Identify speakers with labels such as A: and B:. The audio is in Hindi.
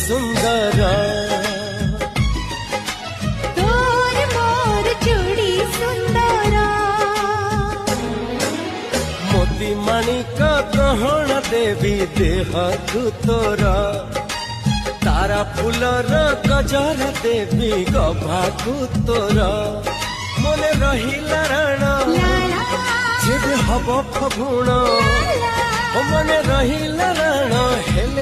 A: सुंदर
B: तोर मोर चूड़ी सुंदर
A: मोती माणिक गहन देवी देह तोर तारा फूलर गजर देवी गभाकु तोर मने रहिला राण जेबे हब फगुण मने रहिला राण